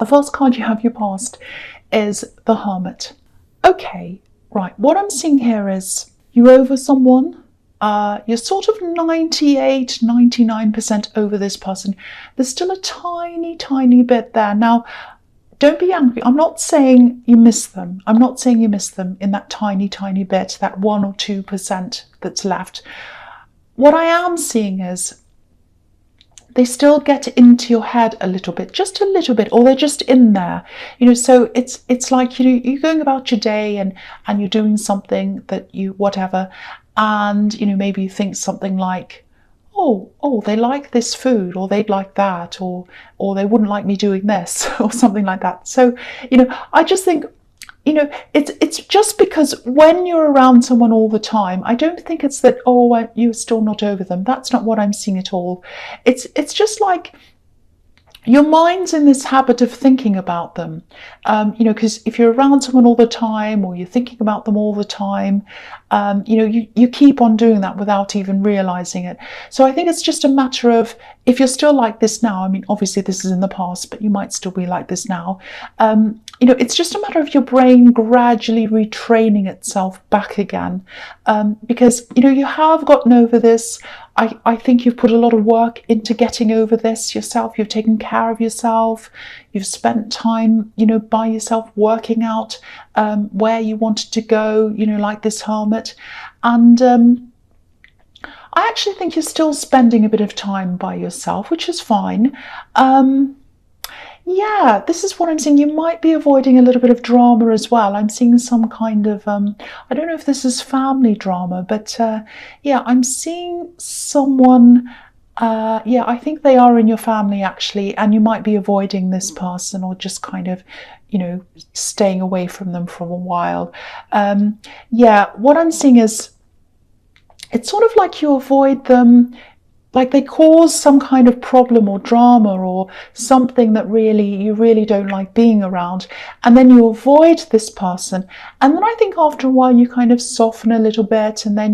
The first card you have you passed is the Hermit. Okay, right, what I'm seeing here is you're over someone. You're sort of 98, 99% over this person. There's still a tiny, tiny bit there. Now, don't be angry. I'm not saying you miss them. I'm not saying you miss them in that tiny, tiny bit, that 1 or 2% that's left. What I am seeing is they still get into your head a little bit, just a little bit, or they're just in there, so it's like, you're going about your day and you're doing something that you, whatever, and, maybe you think something like, oh, they like this food, or they'd like that, or they wouldn't like me doing this, or something like that. So, I just think, it's just because when you're around someone all the time, I don't think it's that, you're still not over them. That's not what I'm seeing at all. It's just like your mind's in this habit of thinking about them, because if you're around someone all the time, or you're thinking about them all the time, you keep on doing that without even realizing it. So I think it's just a matter of, if you're still like this now, I mean, obviously this is in the past, but you might still be like this now. It's just a matter of your brain gradually retraining itself back again, because, you have gotten over this. I think you've put a lot of work into getting over this yourself. You've taken care of yourself. You've spent time, by yourself, working out where you wanted to go, like this Hermit. And I actually think you're still spending a bit of time by yourself, which is fine. Yeah, this is what I'm seeing. You might be avoiding a little bit of drama as well. I'm seeing some kind of, I don't know if this is family drama, but yeah, I'm seeing someone, yeah, I think they are in your family actually, and you might be avoiding this person, or just kind of, staying away from them for a while. Yeah, what I'm seeing is, it's sort of like you avoid them, like they cause some kind of problem or drama or something that you really don't like being around, and then you avoid this person, and then I think after a while you kind of soften a little bit, and then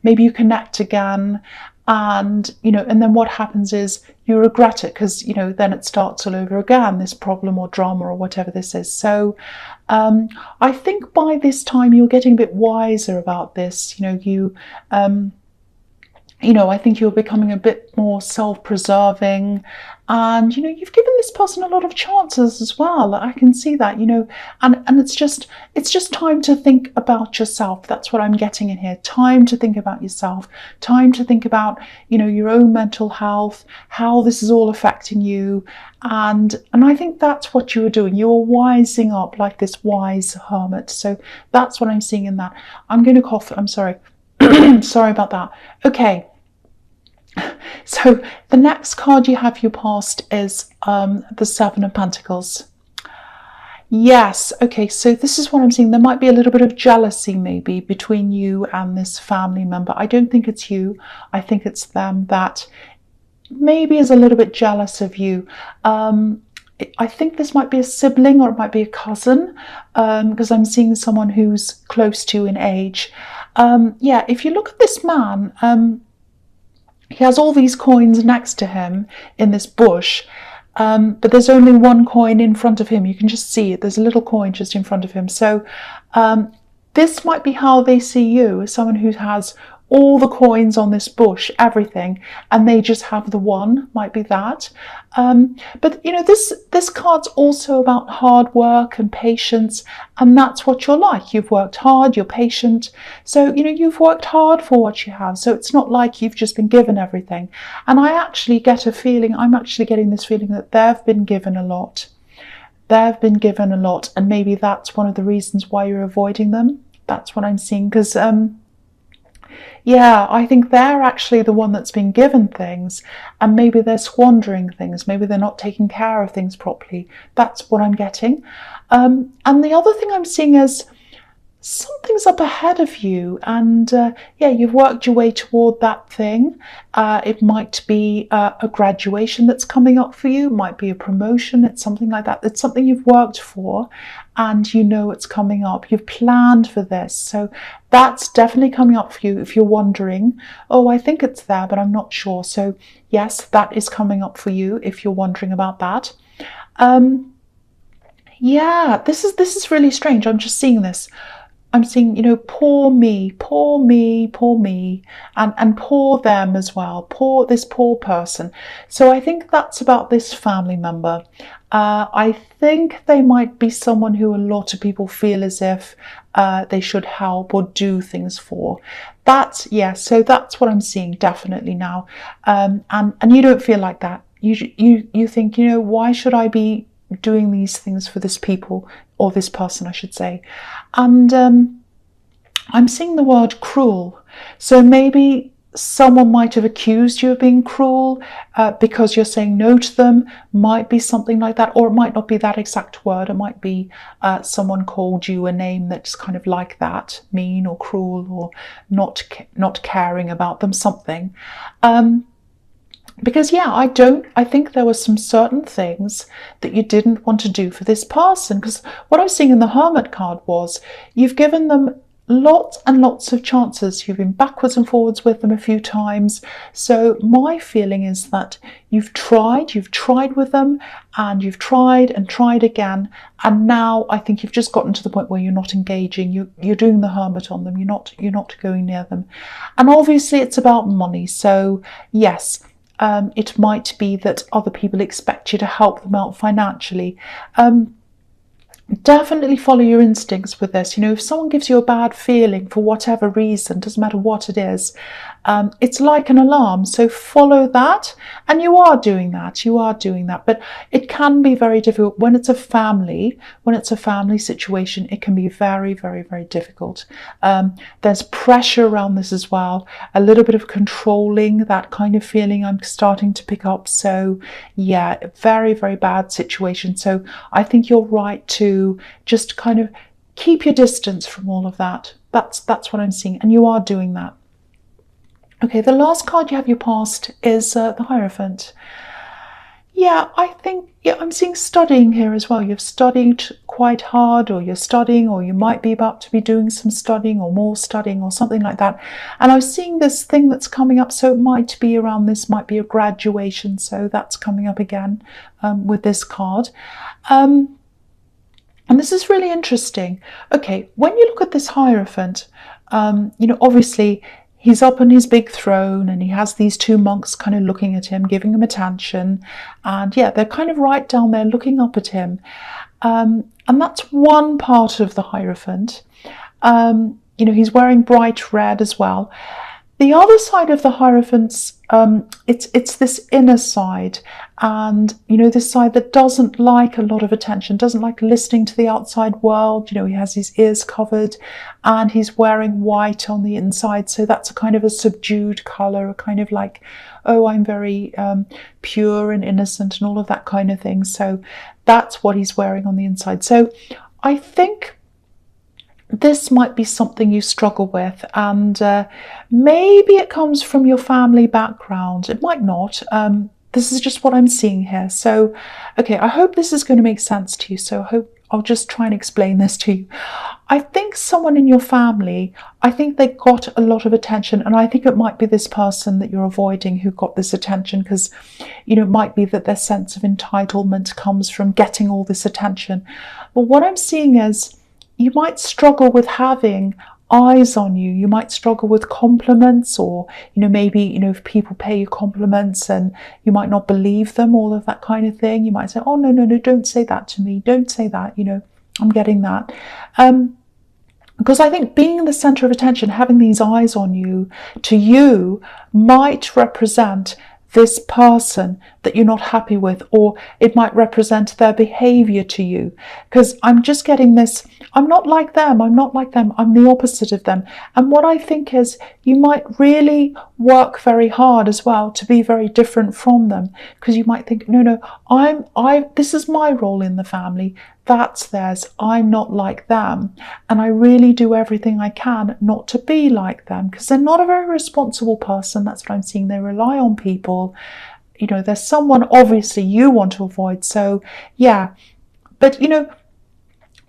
maybe you connect again, and and then what happens is you regret it, because then it starts all over again, this problem or drama or whatever this is. So I think by this time you're getting a bit wiser about this. I think you're becoming a bit more self-preserving, and you've given this person a lot of chances as well. I can see that, and it's just time to think about yourself. That's what I'm getting in here. Time to think about yourself. Time to think about your own mental health, how this is all affecting you, and I think that's what you were doing. You were wising up like this wise hermit. So that's what I'm seeing in that. I'm going to cough. I'm sorry. Sorry about that. Okay. So the next card you have you passed is the Seven of Pentacles. Yes, okay, so this is what I'm seeing. There might be a little bit of jealousy maybe between you and this family member. I don't think it's you. I think it's them that maybe is a little bit jealous of you. I think this might be a sibling, or it might be a cousin, because I'm seeing someone who's close to you in age. Yeah, if you look at this man, he has all these coins next to him in this bush, but there's only one coin in front of him. You can just see it. There's a little coin just in front of him. So this might be how they see you, as someone who has all the coins on this bush, everything, and they just have the one. Might be that. But this card's also about hard work and patience, and that's what you're like. You've worked hard, you're patient, so you've worked hard for what you have. So it's not like you've just been given everything. And I actually get a feeling, I'm actually getting this feeling that they've been given a lot. They've been given a lot, and maybe that's one of the reasons why you're avoiding them. That's what I'm seeing, because yeah, I think they're actually the one that's been given things, and maybe they're squandering things. Maybe they're not taking care of things properly. That's what I'm getting. And the other thing I'm seeing is something's up ahead of you, and yeah, you've worked your way toward that thing. It might be a graduation that's coming up for you. It might be a promotion. It's something like that. It's something you've worked for, and it's coming up. You've planned for this, so that's definitely coming up for you. If you're wondering, oh, I think it's there, but I'm not sure. So yes, that is coming up for you if you're wondering about that. Yeah, this is really strange. I'm just seeing this. I'm seeing, poor me, poor me, poor me, and poor them as well, poor person. So I think that's about this family member. I think they might be someone who a lot of people feel as if they should help or do things for. So that's what I'm seeing definitely now. And you don't feel like that. You think, why should I be doing these things for this people, or this person, I should say. And I'm seeing the word cruel. So maybe someone might have accused you of being cruel because you're saying no to them, might be something like that, or it might not be that exact word. It might be someone called you a name that's kind of like that, mean or cruel, or not caring about them, something. Because I think there were some certain things that you didn't want to do for this person. Because what I was seeing in the Hermit card was you've given them lots and lots of chances. You've been backwards and forwards with them a few times. So my feeling is that you've tried with them, and you've tried and tried again. And now I think you've just gotten to the point where you're not engaging. You're doing the Hermit on them. You're not going near them. And obviously it's about money. So yes, it might be that other people expect you to help them out financially. Definitely follow your instincts with this. If someone gives you a bad feeling for whatever reason, doesn't matter what it is, it's like an alarm. So follow that, and you are doing that. But it can be very difficult when it's a family situation. It can be very, very, very difficult. There's pressure around this as well, a little bit of controlling, that kind of feeling I'm starting to pick up. So yeah, very, very bad situation. So I think you're right to just kind of keep your distance from all of that. That's what I'm seeing, and you are doing that. Okay, the last card you have your past is the Hierophant. Yeah, I'm seeing studying here as well. You've studied quite hard, or you're studying, or you might be about to be doing some studying or more studying or something like that. And I was seeing this thing that's coming up, so it might be around this, might be a graduation. So that's coming up again with this card. And this is really interesting. Okay, when you look at this Hierophant, obviously he's up on his big throne, and he has these two monks kind of looking at him, giving him attention. And yeah, they're kind of right down there looking up at him. And that's one part of the Hierophant. He's wearing bright red as well. The other side of the Hierophants, it's this inner side, and this side that doesn't like a lot of attention, doesn't like listening to the outside world. He has his ears covered, and he's wearing white on the inside, so that's a kind of a subdued colour, a kind of like, oh, I'm very pure and innocent and all of that kind of thing. So that's what he's wearing on the inside. So I think this might be something you struggle with, and maybe it comes from your family background. It might not. This is just what I'm seeing here. So, okay, I hope this is going to make sense to you. So I'll just try and explain this to you. I think someone in your family, I think they got a lot of attention, and I think it might be this person that you're avoiding who got this attention, because, it might be that their sense of entitlement comes from getting all this attention. But what I'm seeing is, you might struggle with having eyes on you. You might struggle with compliments, or, maybe, if people pay you compliments and you might not believe them, all of that kind of thing. You might say, oh, no, don't say that to me. Don't say that, I'm getting that. Because I think being the center of attention, having these eyes on you, to you, might represent this person that you're not happy with, or it might represent their behavior to you. Because I'm just getting this, I'm not like them, I'm the opposite of them. And what I think is, you might really work very hard as well to be very different from them, because you might think, no, this is my role in the family, that's theirs, I'm not like them, and I really do everything I can not to be like them, because they're not a very responsible person. That's what I'm seeing. They rely on people. There's someone obviously you want to avoid. So yeah, but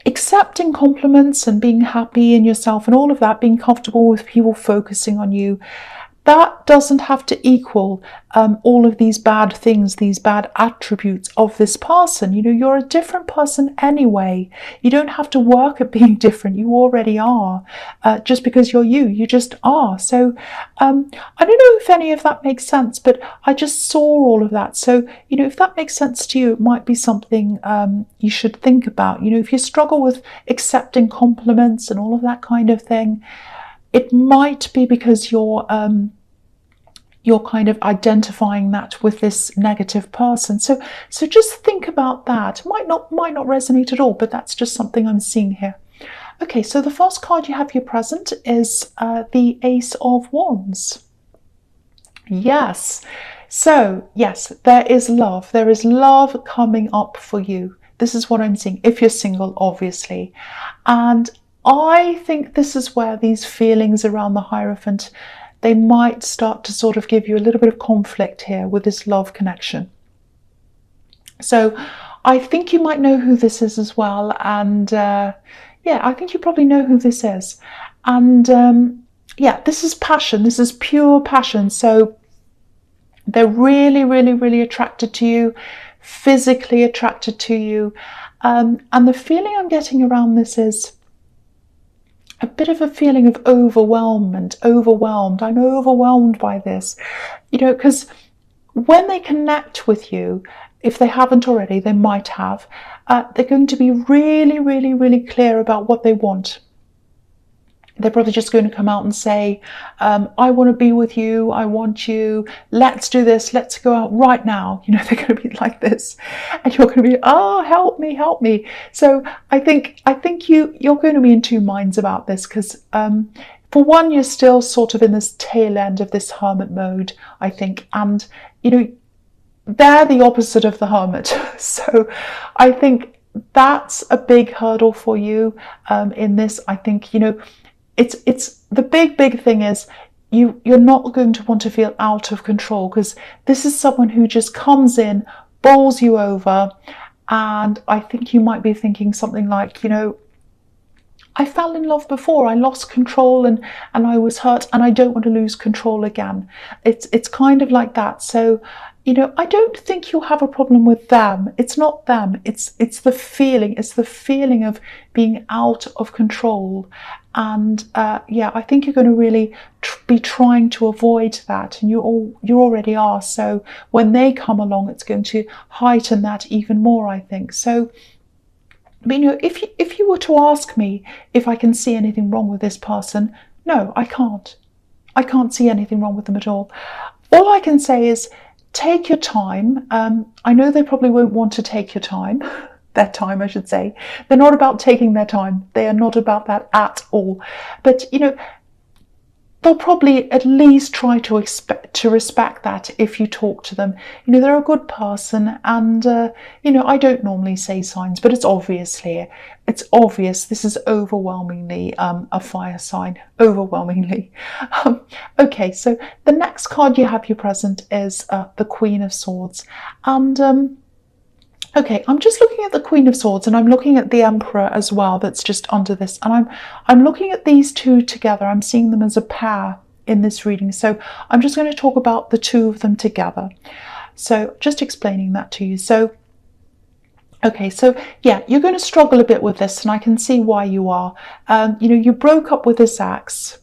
accepting compliments and being happy in yourself and all of that, being comfortable with people focusing on you, that doesn't have to equal all of these bad things, these bad attributes of this person. You know, you're a different person anyway. You don't have to work at being different. You already are. Just because you're you, you just are. So I don't know if any of that makes sense, but I just saw all of that. So, you know, if that makes sense to you, it might be something you should think about. You know, if you struggle with accepting compliments and all of that kind of thing, it might be because you're kind of identifying that with this negative person. So just think about that. It might not resonate at all, but that's just something I'm seeing here. Okay, so the first card you have here present is the Ace of Wands. Yes. So yes, there is love. There is love coming up for you. This is what I'm seeing, if you're single, obviously. And I think this is where these feelings around the Hierophant, they might start to sort of give you a little bit of conflict here with this love connection. So I think you might know who this is as well. And yeah, I think you probably know who this is. And yeah, this is passion. This is pure passion. So they're really, really, really attracted to you, physically attracted to you. And the feeling I'm getting around this is a bit of a feeling of overwhelmed. I'm overwhelmed by this, you know, because when they connect with you, if they haven't already, they might have, they're going to be really, really, really clear about what they want. They're probably just going to come out and say, I want to be with you, I want you, let's do this, let's go out right now. You know, they're going to be like this. And you're going to be, oh, help me, help me. So I think you're going to be in two minds about this because, for one, you're still sort of in this tail end of this hermit mode, I think. And, you know, they're the opposite of the hermit. So I think that's a big hurdle for you in this. I think, you know, it's the big thing is you're not going to want to feel out of control because this is someone who just comes in, bowls you over, and I think you might be thinking something like, you know, I fell in love before, I lost control and I was hurt and I don't want to lose control again. It's kind of like that. So, you know, I don't think you'll have a problem with them. It's not them. It's the feeling. It's the feeling of being out of control. And yeah, I think you're going to really be trying to avoid that, and you already are. So when they come along, it's going to heighten that even more, I think. So, I mean, you know, if you were to ask me if I can see anything wrong with this person, no, I can't. I can't see anything wrong with them at all. All I can say is take your time. I know they probably won't want to take your time. Their time, I should say. They're not about taking their time. They are not about that at all. But, you know, they'll probably at least try to respect that if you talk to them. You know, they're a good person, and you know, I don't normally say signs, but it's obvious here. It's obvious. This is overwhelmingly a fire sign. Overwhelmingly. Okay, so the next card you have here present is the Queen of Swords, and okay, I'm just looking at the Queen of Swords and I'm looking at the Emperor as well that's just under this, and I'm looking at these two together. I'm seeing them as a pair in this reading, so I'm just going to talk about the two of them together. So just explaining that to you. So okay, so yeah, you're going to struggle a bit with this, and I can see why you are. You know, you broke up with this ex,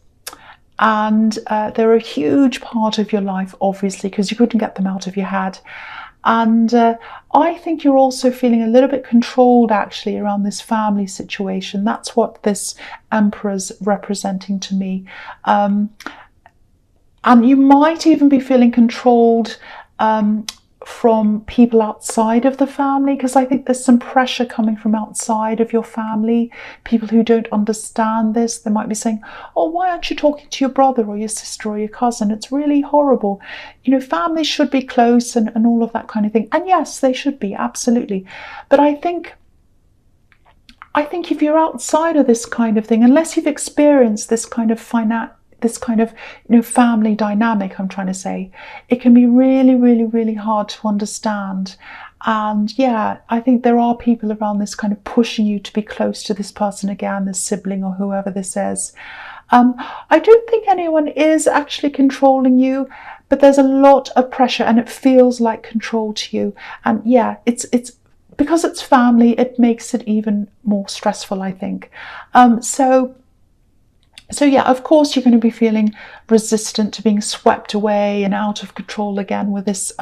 and they're a huge part of your life, obviously, because you couldn't get them out of your head. And I think you're also feeling a little bit controlled, actually, around this family situation. That's what this Emperor's representing to me. And you might even be feeling controlled from people outside of the family, because I think there's some pressure coming from outside of your family, people who don't understand this. They might be saying, oh, why aren't you talking to your brother or your sister or your cousin? It's really horrible. You know, families should be close and all of that kind of thing. And yes, they should be, absolutely. But I think if you're outside of this kind of thing, unless you've experienced this kind of you know, family dynamic, I'm trying to say, it can be really, really, really hard to understand. And yeah, I think there are people around this kind of pushing you to be close to this person again, this sibling or whoever this is. I don't think anyone is actually controlling you, but there's a lot of pressure and it feels like control to you. And yeah, it's because it's family, it makes it even more stressful, I think. So yeah, of course you're going to be feeling resistant to being swept away and out of control again with this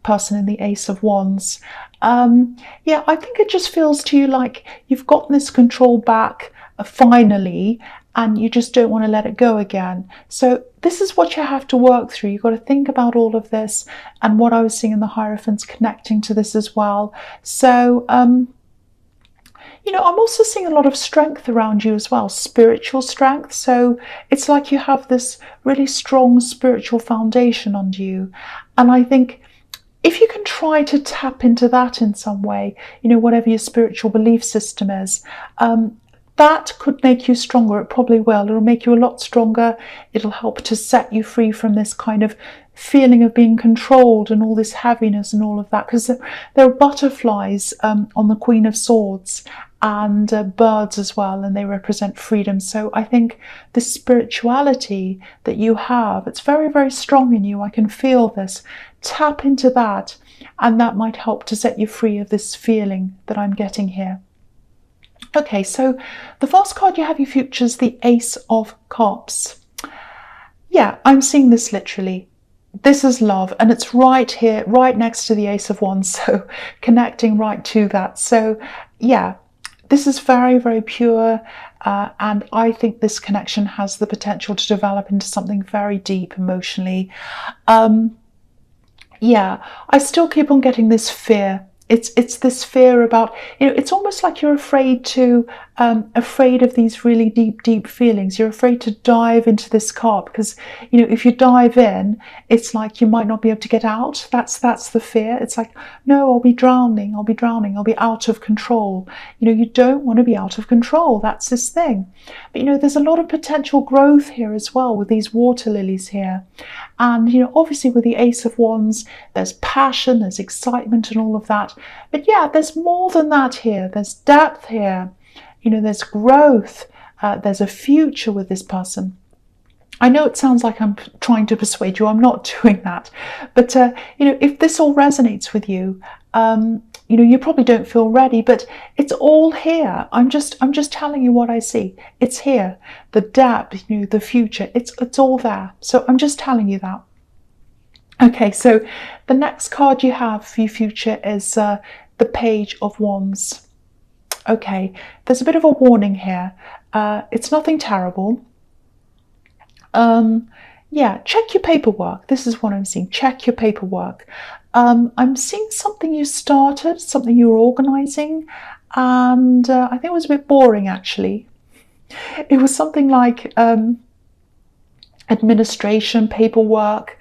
person in the Ace of Wands. Yeah, I think it just feels to you like you've gotten this control back finally, and you just don't want to let it go again. So this is what you have to work through. You've got to think about all of this, and what I was seeing in the Hierophants connecting to this as well. So you know, I'm also seeing a lot of strength around you as well, spiritual strength. So it's like you have this really strong spiritual foundation under you. And I think if you can try to tap into that in some way, you know, whatever your spiritual belief system is, that could make you stronger. It probably will. It'll make you a lot stronger. It'll help to set you free from this kind of feeling of being controlled and all this heaviness and all of that. Because there are butterflies on the Queen of Swords, and birds as well, and they represent freedom. So I think the spirituality that you have, it's very, very strong in you. I can feel this. Tap into that, and that might help to set you free of this feeling that I'm getting here. Okay, so the first card you have your futures, the Ace of Cups. Yeah, I'm seeing this literally. This is love, and it's right here, right next to the Ace of Wands, so connecting right to that. So yeah, this is very, very pure, and I think this connection has the potential to develop into something very deep emotionally. Yeah, I still keep on getting this fear. It's this fear about, you know, it's almost like you're afraid of these really deep feelings. You're afraid to dive into this cup because, you know, if you dive in, it's like you might not be able to get out. That's the fear. It's like, no, I'll be drowning, I'll be out of control. You know, you don't want to be out of control. That's this thing. But, you know, there's a lot of potential growth here as well with these water lilies here. And, you know, obviously with the Ace of Wands, there's passion, there's excitement and all of that. But yeah, there's more than that here. There's depth here. You know, there's growth. There's a future with this person. I know it sounds like I'm trying to persuade you. I'm not doing that. But, you know, if this all resonates with you, you know, you probably don't feel ready, but it's all here. I'm just telling you what I see. It's here. The depth, you know, the future, it's all there. So I'm just telling you that. Okay, so the next card you have for your future is the Page of Wands. Okay, there's a bit of a warning here. It's nothing terrible. Yeah, check your paperwork. This is what I'm seeing. Check your paperwork. I'm seeing something you started, something you were organising, and I think it was a bit boring actually. It was something like administration, paperwork,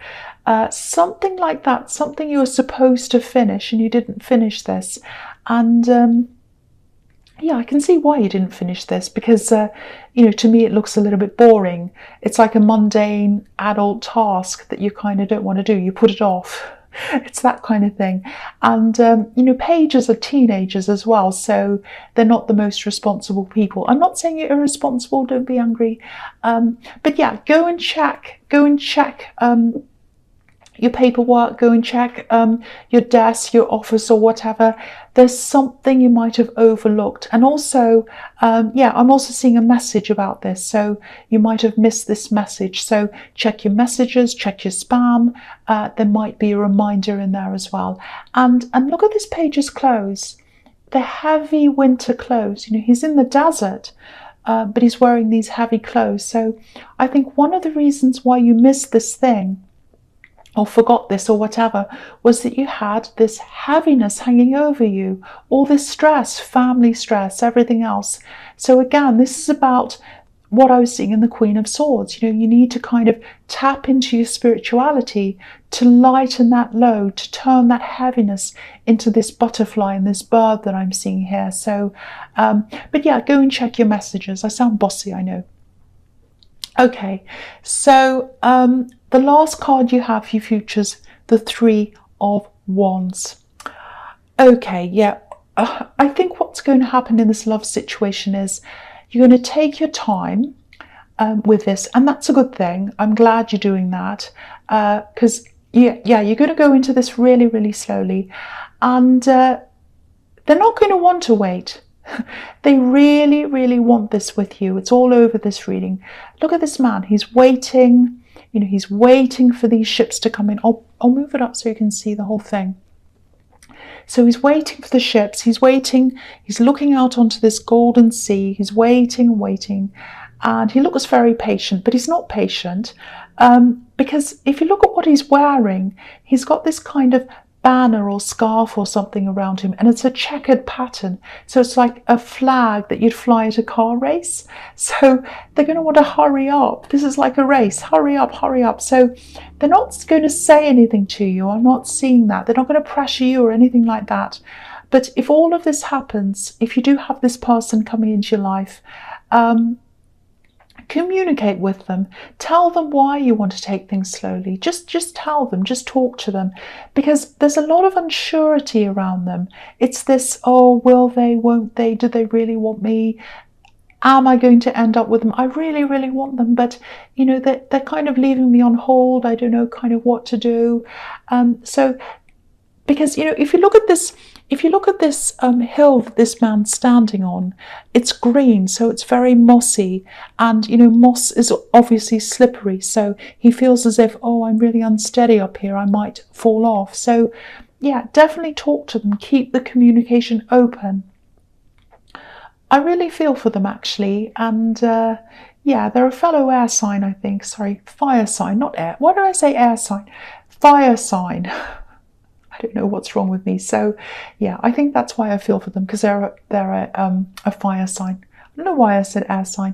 something like that, something you were supposed to finish and you didn't finish this. And yeah, I can see why you didn't finish this because, you know, to me it looks a little bit boring. It's like a mundane adult task that you kind of don't want to do. You put it off. It's that kind of thing. And, you know, pages are teenagers as well, so they're not the most responsible people. I'm not saying you're irresponsible, don't be angry. But yeah, go and check your paperwork, go and check your desk, your office or whatever. There's something you might have overlooked. And also, yeah, I'm also seeing a message about this. So you might have missed this message. So check your messages, check your spam. There might be a reminder in there as well. And look at this page's clothes. They're heavy winter clothes. You know, he's in the desert, but he's wearing these heavy clothes. So I think one of the reasons why you missed this thing or forgot this or whatever was that you had this heaviness hanging over you, all this stress, family stress, everything else. So again, this is about what I was seeing in the Queen of Swords. You know, you need to kind of tap into your spirituality to lighten that load, to turn that heaviness into this butterfly and this bird that I'm seeing here. So, but yeah, go and check your messages. I sound bossy, I know. Okay, so the last card you have for your futures, the Three of Wands. Okay, yeah, I think what's going to happen in this love situation is you're going to take your time. with this, and that's a good thing. I'm glad you're doing that, because yeah, you're going to go into this really, really slowly, and they're not going to want to wait. They really, really want this with you. It's all over this reading. Look at this man. He's waiting. You know, he's waiting for these ships to come in. I'll move it up so you can see the whole thing. So he's waiting for the ships. He's waiting. He's looking out onto this golden sea. He's waiting and waiting. And he looks very patient, but he's not patient, because if you look at what he's wearing, he's got this kind of banner or scarf or something around him, and it's a checkered pattern. So it's like a flag that you'd fly at a car race. So they're going to want to hurry up. This is like a race. Hurry up, hurry up. So they're not going to say anything to you. I'm not seeing that. They're not going to pressure you or anything like that. But if all of this happens, if you do have this person coming into your life, communicate with them. Tell them why you want to take things slowly. Just tell them, just talk to them, because there's a lot of unsurety around them. It's this, oh, will they, won't they, do they really want me? Am I going to end up with them? I really, really want them, but you know, they're kind of leaving me on hold. I don't know kind of what to do. So, because, you know, if you look at this hill that this man's standing on, it's green, so it's very mossy, and you know, moss is obviously slippery, so he feels as if, oh, I'm really unsteady up here, I might fall off. So yeah, definitely talk to them, keep the communication open. I really feel for them, actually, and yeah, they're a fellow air sign, I think. Sorry, fire sign, not air. Why did I say air sign? Fire sign. I don't know what's wrong with me. So yeah, I think that's why I feel for them, because they're a fire sign. I don't know why I said air sign.